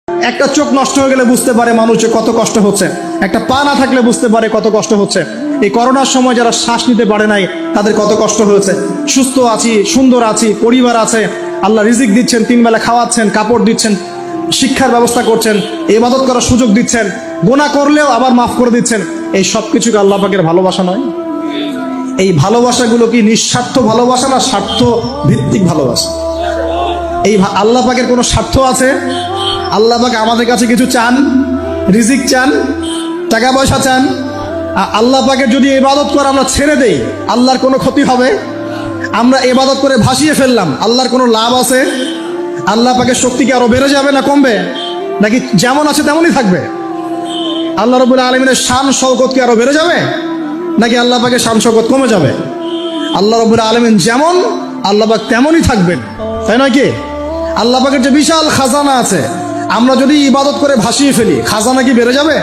একটা চোখ নষ্ট হয়ে গেলে বুঝতে পারে মানুষের কত কষ্ট হচ্ছে, একটা পা না থাকলে বুঝতে পারে কত কষ্ট হচ্ছে। এই করোনার সময় যারা শ্বাস নিতে পারে নাই তাদের কত কষ্ট হয়েছে। সুস্থ আছি, সুন্দর আছি, পরিবার আছে, আল্লাহ রিজিক দিচ্ছেন, 3 বেলা খাওয়াচ্ছেন, কাপড় দিচ্ছেন, শিক্ষার ব্যবস্থা করছেন, ইবাদত করার সুযোগ দিচ্ছেন, গুনাহ করলেও আবার মাফ করে দিচ্ছেন। এই সব কিছুকে আল্লাহ পাকের ভালোবাসা নয়? এই ভালোবাসাগুলো কি নিঃস্বার্থ ভালোবাসা না স্বার্থ ভিত্তিক ভালোবাসা? এই আল্লাহ পাকের কোনো স্বার্থ আছে? আল্লাহ পাক আমাদের কাছে কিছু চান? রিজিক চান? টাকা পয়সা চান? আল্লাহ পাকের যদি ইবাদত করে আমরা ছেড়ে দেই, আল্লাহর কোনো ক্ষতি হবে? আমরা ইবাদত করে ভাসিয়ে ফেললাম, আল্লাহর কোনো লাভ আছে? আল্লাহ পাকের শক্তি কি আরো বেড়ে যাবে না কমবে, নাকি যেমন আছে তেমনই থাকবে? আল্লাহ রাব্বুল আলামিনের শান শওকত কি আরো বেড়ে যাবে, নাকি আল্লাহ পাকের শান শওকত কমে যাবে? আল্লাহ রাব্বুল আলামিন যেমন, আল্লাহ পাক তেমনই থাকবেন, তাই নয় কি? আল্লাহ পাকের যে বিশাল খাজানা আছে, আমরা যদি ইবাদত করে ভাসিয়ে ফেলি, খাজানা কি বেড়ে যাবে?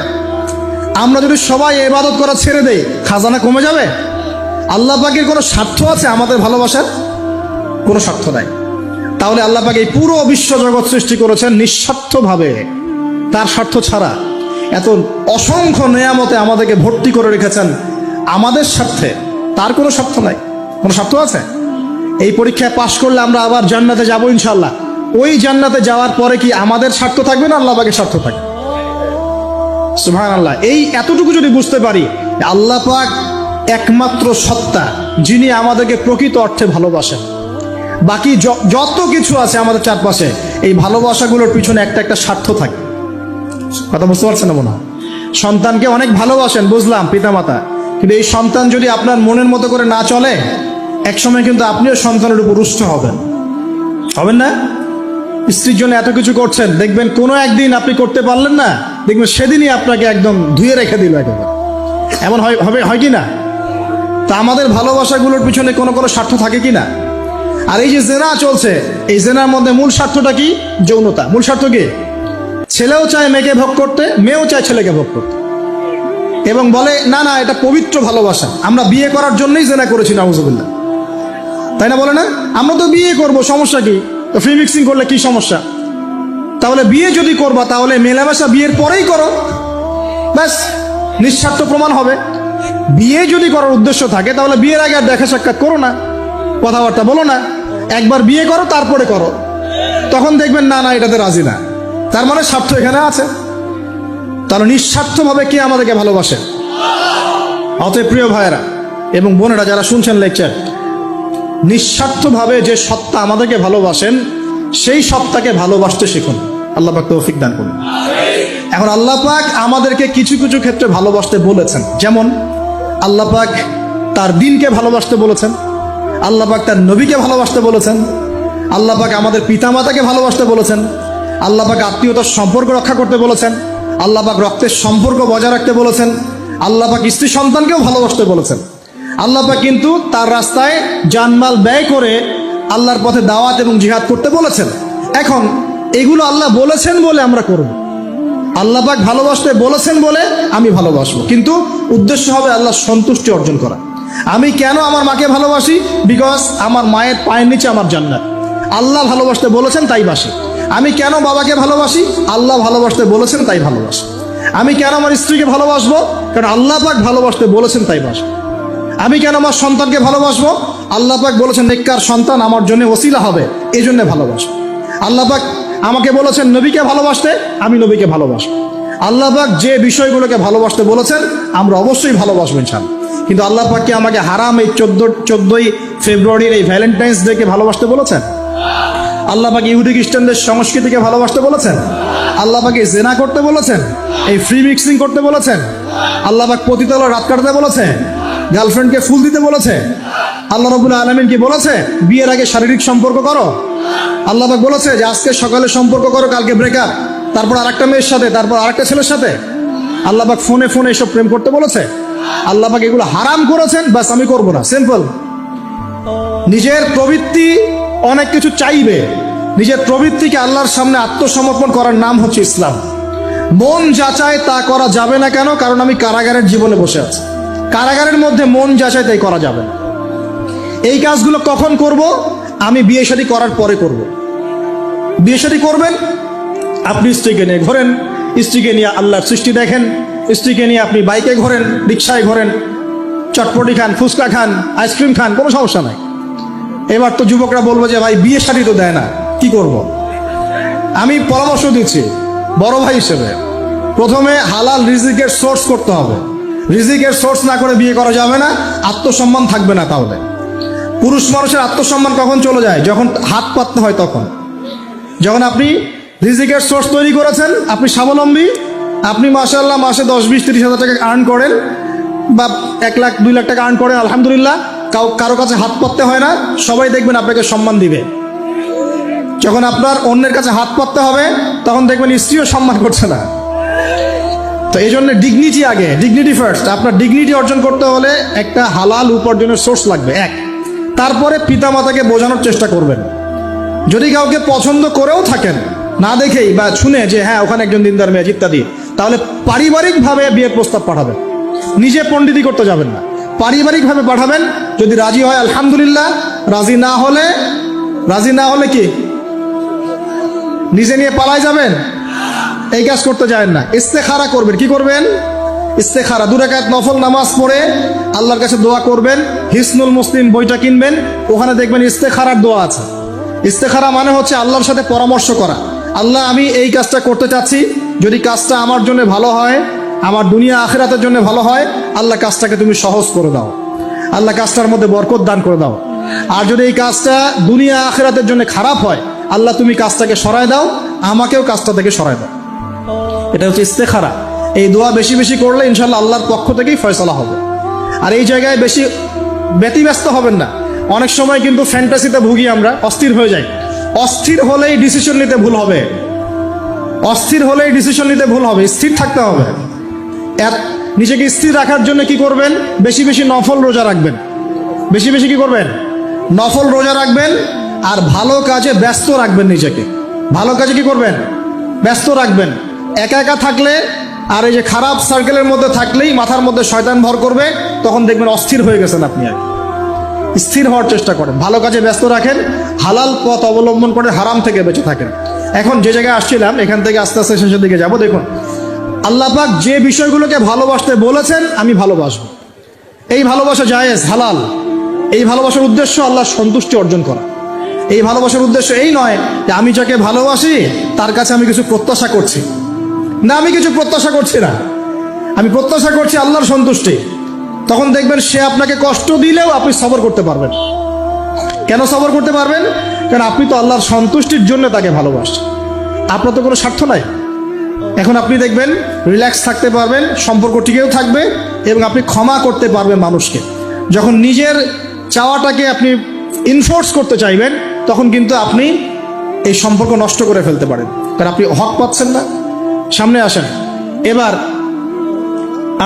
আমরা যদি সবাই ইবাদত করা ছেড়ে দেই, খাজানা কমে যাবে? আল্লাহ পাকের কোনো স্বার্থ আছে আমাদের ভালোবাসার? কোনো স্বার্থ নাই। তাহলে আল্লাহ পাক এই পুরো বিশ্ব জগৎ সৃষ্টি করেছেন নিঃস্বার্থভাবে, তার স্বার্থ ছাড়া। এত অসংখ্য নেয়ামতে আমাদেরকে ভর্তি করে রেখেছেন আমাদের স্বার্থে, তার কোনো স্বার্থ নাই। কোনো স্বার্থ আছে? এই পরীক্ষায় পাশ করলে আমরা আবার জান্নাতে যাবো ইনশাআল্লাহ। ওই জান্নাতে যাওয়ার পরে কি আমাদের স্বার্থ থাকবে না আল্লাহ পাকের স্বার্থ থাকবে? সুবহানাল্লাহ। এই এতটুকু যদি বুঝতে পারি, আল্লাহ পাক একমাত্র সত্তা যিনি আমাদেরকে প্রকৃত অর্থে ভালোবাসেন। বাকি যত কিছু আছে আমাদের চারপাশে, এই ভালোবাসাগুলোর পিছনে একটা একটা স্বার্থ থাকে। কথা বুঝতে পারছেন না মনে হয়? সন্তানকে অনেক ভালোবাসেন, বুঝলাম, পিতামাতা, কিন্তু এই সন্তান যদি আপনার মনের মতো করে না চলে, একসময় কিন্তু আপনিও সন্তানের উপর রুষ্ট হবেন না? স্ত্রীর জন্য এত কিছু করছেন, দেখবেন কোনো একদিন আপনি করতে পারলেন না, দেখবেন সেদিনই আপনাকে একদম ধুয়ে রেখে দিল একেবারে। এমন হয় কি না? তা আমাদের ভালোবাসাগুলোর পিছনে কোনো স্বার্থ থাকে কি না? আর এই যে জেনা চলছে, এই জেনার মধ্যে মূল স্বার্থটা কি? যৌনতা। মূল স্বার্থ কি? ছেলেও চায় মেয়েকে ভোগ করতে, মেয়েও চায় ছেলেকে ভোগ করতে, এবং বলে না না এটা পবিত্র ভালোবাসা, আমরা বিয়ে করার জন্যই জেনা করেছি, নাউজুবিল্লাহ, তাই না? বলে না, আমরা তো বিয়ে করব, সমস্যা কি? তো ফ্রি মিক্সিং করলে কি সমস্যা? তাহলে বিয়ে যদি করবা, তাহলে মেলামেশা বিয়ের পরেই করো, ব্যাস, নিঃস্বার্থ প্রমাণ হবে। বিয়ে যদি করার উদ্দেশ্য থাকে, তাহলে বিয়ের আগে আর দেখা সাক্ষাৎ করো না, কথাবার্তা বলো না, একবার বিয়ে করো তারপরে করো, তখন দেখবেন না না এটাতে রাজি না, তার মানে স্বার্থ এখানে আছে। তাহলে নিঃস্বার্থভাবে কে আমাদেরকে ভালোবাসে? অতএব প্রিয় ভাইয়েরা এবং বোনেরা যারা শুনছেন লেকচার, নিঃস্বার্থভাবে যে সত্তা আমাদেরকে ভালোবাসেন, সেই সত্তাকে ভালোবাসতে শিখুন। আল্লাহ পাক তৌফিক দান করুন। এখন আল্লাহ পাক আমাদেরকে কিছু কিছু ক্ষেত্রে ভালোবাসতে বলেছেন, যেমন আল্লাহ পাক তার দ্বীনকে ভালোবাসতে বলেছেন, আল্লাহ পাক তার নবীকে ভালোবাসতে বলেছেন, আল্লাহ পাক আমাদের পিতামাতাকে ভালোবাসতে বলেছেন, আল্লাহ পাক আত্মীয়তার সম্পর্ক রক্ষা করতে বলেছেন, আল্লাহ পাক রক্তের সম্পর্ক বজায় রাখতে বলেছেন, আল্লাহ পাক স্ত্রী সন্তানকেও ভালোবাসতে বলেছেন। আল্লাহ পাক কিন্তু তার রাস্তায় জানমাল ব্যয় করে আল্লাহর পথে দাওয়াত এবং জিহাদ করতে বলেছেন। এখন এগুলো আল্লাহ বলেছেন বলে আমরা করব, আল্লাহ পাক ভালোবাসতে বলেছেন বলে আমি ভালোবাসবো, কিন্তু উদ্দেশ্য হবে আল্লাহর সন্তুষ্টি অর্জন করা। আমি কেন আমার মাকে ভালোবাসি? বিকজ আমার মায়ের পায়ের নিচে আমার জান্নাত, আল্লাহ ভালোবাসতে বলেছেন তাই বাসি। আমি কেন বাবাকে ভালোবাসি? আল্লাহ ভালোবাসতে বলেছেন তাই ভালোবাসি। আমি কেন আমার স্ত্রীকে ভালোবাসবো? কারণ আল্লাহ পাক ভালোবাসতে বলেছেন তাই বাসবো। আমি কেন আমার সন্তানকে ভালোবাসবো? আল্লাহ পাক বলেছেন নেককার সন্তান আমার জন্য ওসিলা হবে, এই জন্য ভালোবাসবো। আল্লাহ পাক আমাকে বলেছেন নবীকে ভালোবাসতে, আমি নবীকে ভালোবাসবো। আল্লাহ পাক যে বিষয়গুলোকে ভালোবাসতে বলেছেন আমরা অবশ্যই ভালোবাসবো ইনশাআল্লাহ। কিন্তু আল্লাহ পাক কি আমাকে হারাম এই 14ই ফেব্রুয়ারির এই ভ্যালেন্টাইন্স ডেকে ভালোবাসতে বলেছেন? আল্লাহ পাক ইহুদি খ্রিস্টানদের সংস্কৃতিকে ভালোবাসতে বলেছেন? আল্লাহ পাক জেনা করতে বলেছেন? এই ফ্রি মিক্সিং করতে বলেছেন? আল্লাহ পাক পতিতালয়ে রাত কাটাতে বলেছে? গার্লফ্রেন্ডকে ফুল দিতে বলেছে? আল্লাহ রাব্বুল আলামিন কি বলেছে বিয়ের আগে শারীরিক সম্পর্ক করো? আল্লাহ পাক বলেছে যে আজকে সকালে সম্পর্ক করো, কালকে ব্রেকআপ, তারপর আরেকটা মেয়ের সাথে, তারপর আরেকটা ছেলের সাথে? আল্লাহ পাক ফোনে এসব প্রেম করতে বলেছে? আল্লাহ পাক এগুলো হারাম করেছেন, বাস আমি করব না, সিম্পল। নিজের প্রবৃত্তি অনেক কিছু চাইবে, নিজের প্রবৃত্তিকে আল্লাহর সামনে আত্মসমর্পণ করার নাম হচ্ছে ইসলাম। মন যাচাই তা করা যাবে না। কেন? কারণ আমি কারাগারের জীবনে বসে আছি, কারাগারের মধ্যে মন যাচাই তাই করা যাবে না। এই কাজগুলো কখন করব? আমি বিয়ে শাদী করার পরে করব। বিয়ে শাদী করবেন, আপনি স্ত্রীকে নিয়ে ঘোরেন, স্ত্রীকে নিয়ে আল্লাহর সৃষ্টি দেখেন, স্ত্রীকে নিয়ে আপনি বাইকে ঘোরেন, রিক্সায় ঘোরেন, চটপটি খান, ফুচকা খান, আইসক্রিম খান, কোনো সমস্যা নাই। এবার তো যুবকরা বলবো যে ভাই বিয়ে শাদী তো দেয় না, কি করব? আমি পরামর্শ দিচ্ছি বড় ভাই হিসেবে, প্রথমে হালাল রিজিকের সোর্স করতে হবে। রিজিকের সোর্স না করে বিয়ে করা যাবে না, আত্মসম্মান থাকবে না। তাহলে পুরুষ মানুষের আত্মসম্মান কখন চলে যায়? যখন হাত পাততে হয় তখন। যখন আপনি রিজিকের সোর্স তৈরি করেছেন, আপনি স্বাবলম্বী, আপনি মাশাআল্লাহ মাসে 10-20-30 হাজার টাকা আর্ন করেন বা 1 লাখ 2 লাখ টাকা আর্ন করেন, আলহামদুলিল্লাহ, কারো কাছে হাত পাততে হয় না, সবাই দেখবেন আপনাকে সম্মান দিবে। যখন আপনার অন্যের কাছে হাত পাততে হবে, তখন দেখবেন স্ত্রীও সম্মান করছে না। তো এই জন্য ডিগনিটি আগে, ডিগনিটি ফার্স্ট। আপনার ডিগনিটি অর্জন করতে হলে একটা হালাল উপার্জনের সোর্স লাগবে, এক। তারপরে পিতামাতাকে বোঝানোর চেষ্টা করবেন। যদি কাউকে পছন্দ করেও থাকেন, না দেখেই বা শুনে যে হ্যাঁ ওখানে একজন দিনদার মেয়ে ইত্যাদি, তাহলে পারিবারিকভাবে বিয়ের প্রস্তাব পাঠাবেন, নিজে পণ্ডিতি করতে যাবেন না, পারিবারিকভাবে পাঠাবেন। যদি রাজি হয় আলহামদুলিল্লাহ, রাজি না হলে কি নিজে নিয়ে পালায় যাবেন? এই কাজ করতে যাবেন না। ইস্তেখারা করবেন। কি করবেন? ইস্তেখারা। 2 রাকাত নফল নামাজ পড়ে আল্লাহর কাছে দোয়া করবেন। হিসনুল মুসলিম বইটা কিনবেন, ওখানে দেখবেন ইস্তেখারার দোয়া আছে। ইস্তেখারা মানে হচ্ছে আল্লাহর সাথে পরামর্শ করা। আল্লাহ, আমি এই কাজটা করতে চাচ্ছি, যদি কাজটা আমার জন্য ভালো হয়, আমার দুনিয়া আখিরাতের জন্য ভালো হয়, আল্লাহ কাজটাকে তুমি সহজ করে দাও, আল্লাহ কাজটার মধ্যে বরকত দান করে দাও। আর যদি এই কাজটা দুনিয়া আখিরাতের জন্য খারাপ হয়, আল্লাহ তুমি কাজটাকে সরায় দাও, আমাকেও কাজটা থেকে সরায় দাও। এটা হচ্ছে ইস্তেখারা। এই দোয়া বেশি বেশি করলে ইনশাল্লাহ আল্লাহর পক্ষ থেকেই ফয়সালা হবে। আর এই জায়গায় বেশি ব্যতিব্যস্ত হবেন না। অনেক সময় কিন্তু ফ্যান্টাসিতে ভুগি আমরা, অস্থির হয়ে যাই। অস্থির হলেই ডিসিশন নিতে ভুল হবে, অস্থির হলেই ডিসিশন নিতে ভুল হবে। স্থির থাকতে হবে। নিজেকে স্থির রাখার জন্য কি করবেন? বেশি বেশি নফল রোজা রাখবেন। বেশি বেশি কি করবেন? নফল রোজা রাখবেন। আর ভালো কাজে ব্যস্ত রাখবেন নিজেকে। ভালো কাজে কি করবেন? ব্যস্ত রাখবেন। একা একা থাকলে আর এই যে খারাপ সার্কেলের মধ্যে থাকলেই মাথার মধ্যে শয়তান ভর করবে, তখন দেখবেন অস্থির হয়ে গেছেন আপনি। আর স্থির হওয়ার চেষ্টা করেন, ভালো কাজে ব্যস্ত রাখেন, হালাল পথ অবলম্বন করে হারাম থেকে বেঁচে থাকেন। এখন যে জায়গায় আসছিলাম, এখান থেকে আস্তে আস্তে শেষের দিকে যাব। দেখুন, আল্লাহ পাক যে বিষয়গুলোকে ভালোবাসতে বলেছেন, আমি ভালোবাসবো। এই ভালোবাসা জায়েজ, হালাল। এই ভালোবাসার উদ্দেশ্য আল্লাহর সন্তুষ্টি অর্জন করা। এই ভালোবাসার উদ্দেশ্য এই নয় যে আমি যাকে ভালোবাসি তার কাছে আমি কিছু প্রত্যাশা করছি। না, আমি কিছু প্রত্যাশা করছি না, আমি প্রত্যাশা করছি আল্লাহর সন্তুষ্টি। তখন দেখবেন সে আপনাকে কষ্ট দিলেও আপনি সবর করতে পারবেন। কেন সবর করতে পারবেন? কারণ আপনি তো আল্লাহর সন্তুষ্টির জন্য তাকে ভালোবাসছেন, আপনার তো কোনো স্বার্থ নাই। এখন আপনি দেখবেন রিল্যাক্স থাকতে পারবেন, সম্পর্ক টিকেও থাকবে, এবং আপনি ক্ষমা করতে পারবেন মানুষকে। যখন নিজের চাওয়াটাকে আপনি ইনফোর্স করতে চাইবেন, তখন কিন্তু আপনি এই সম্পর্ক নষ্ট করে ফেলতে পারেন, কারণ আপনি হক পাচ্ছেন না। সামনে আসেন। এবার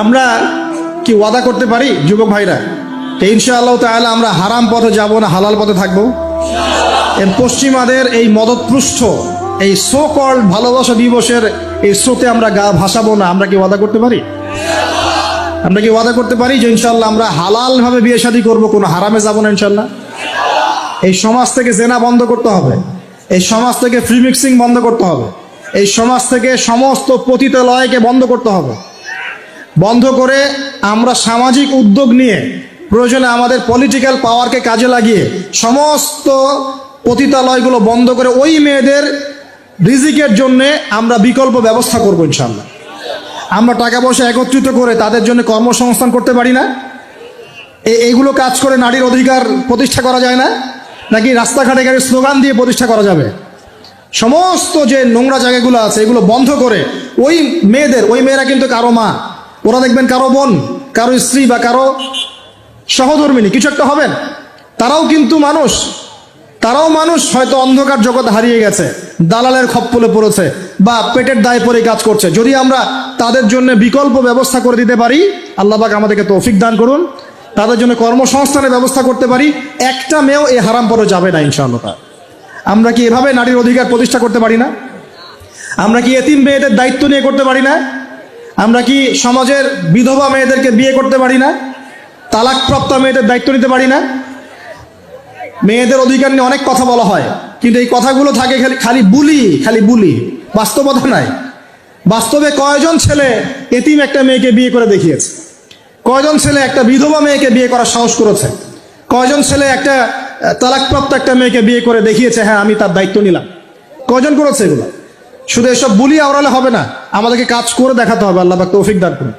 আমরা কি ওয়াদা করতে পারি যুবক ভাইরা, ইনশাআল্লাহ তাআলা আমরা হারাম পথে যাব না, হালাল পথে থাকবো? পশ্চিমাদের এই মদতপৃষ্ঠ এই সো কল্ড ভালোবাসা দিবসের এই স্রোতে আমরা গা ভাসাবো না। আমরা কি ওয়াদা করতে পারি? আমরা কি ওয়াদা করতে পারি যে ইনশাআল্লাহ আমরা হালাল ভাবে বিয়ে শাদী করবো, কোনো হারামে যাব না ইনশাআল্লাহ? এই সমাজ থেকে জেনা বন্ধ করতে হবে, এই সমাজ থেকে ফ্রি মিক্সিং বন্ধ করতে হবে, এই সমাজ থেকে সমস্ত পতিতালয়কে বন্ধ করতে হবে। বন্ধ করে আমরা সামাজিক উদ্যোগ নিয়ে, প্রয়োজনে আমাদের পলিটিক্যাল পাওয়ারকে কাজে লাগিয়ে সমস্ত পতিতালয়গুলো বন্ধ করে ওই মেয়েদের রিজিকের জন্যে আমরা বিকল্প ব্যবস্থা করবো ইনশাআল্লাহ। আমরা টাকা পয়সা একত্রিত করে তাদের জন্য কর্মসংস্থান করতে পারি না? এইগুলো কাজ করে নারীর অধিকার প্রতিষ্ঠা করা যায় না? নাকি রাস্তাঘাটে গাড়ি স্লোগান দিয়ে প্রতিষ্ঠা করা যাবে? সমস্ত যে নোংরা জায়গাগুলো আছে এগুলো বন্ধ করে ওই মেয়েরা কিন্তু কারো মা, ওরা দেখবেন কারো বোন, কারো স্ত্রী বা কারো সহধর্মিনী কিছু একটা হবেন। তারাও কিন্তু মানুষ, তারাও মানুষ, হয়তো অন্ধকার জগৎ হারিয়ে গেছে, দালালের খপ্পলে পড়েছে বা পেটের দায়ে পড়ে কাজ করছে। যদি আমরা তাদের জন্য বিকল্প ব্যবস্থা করে দিতে পারি, আল্লাহ পাক আমাদেরকে তৌফিক দান করুন, তাদের জন্য কর্মসংস্থানের ব্যবস্থা করতে পারি, একটা মেয়েও এই হারাম পথে যাবে না ইনশাআল্লাহ। আমরা কি এভাবে নারীর অধিকার প্রতিষ্ঠা করতে পারি না? আমরা কি এতিম মেয়েদের দায়িত্ব নিয়ে করতে পারি না? আমরা কি সমাজের বিধবা মেয়েদেরকে বিয়ে করতে পারি না? তালাকপ্রাপ্ত মেয়েদের দায়িত্ব নিতে পারি না? মেয়েদের অধিকার নিয়ে অনেক কথা বলা হয়, কিন্তু এই কথাগুলো থাকে খালি বুলি। বাস্তবতা নাই। বাস্তবে কয়জন ছেলে এতিম একটা মেয়েকে বিয়ে করে দেখিয়েছে? কয়জন ছেলে একটা বিধবা মেয়েকে বিয়ে করার সাহস করেছে? কয়জন ছেলে একটা তালাকপ্রাপ্ত একটা মেয়েকে বিয়ে করে দেখিয়েছে হ্যাঁ আমি তার দায়িত্ব নিলাম? কয়জন করেছে এগুলো? শুধু এসব বলি আওড়ালে হবে না, আমাদেরকে কাজ করে দেখাতে হবে। আল্লাহ পাক তৌফিক দান করুন।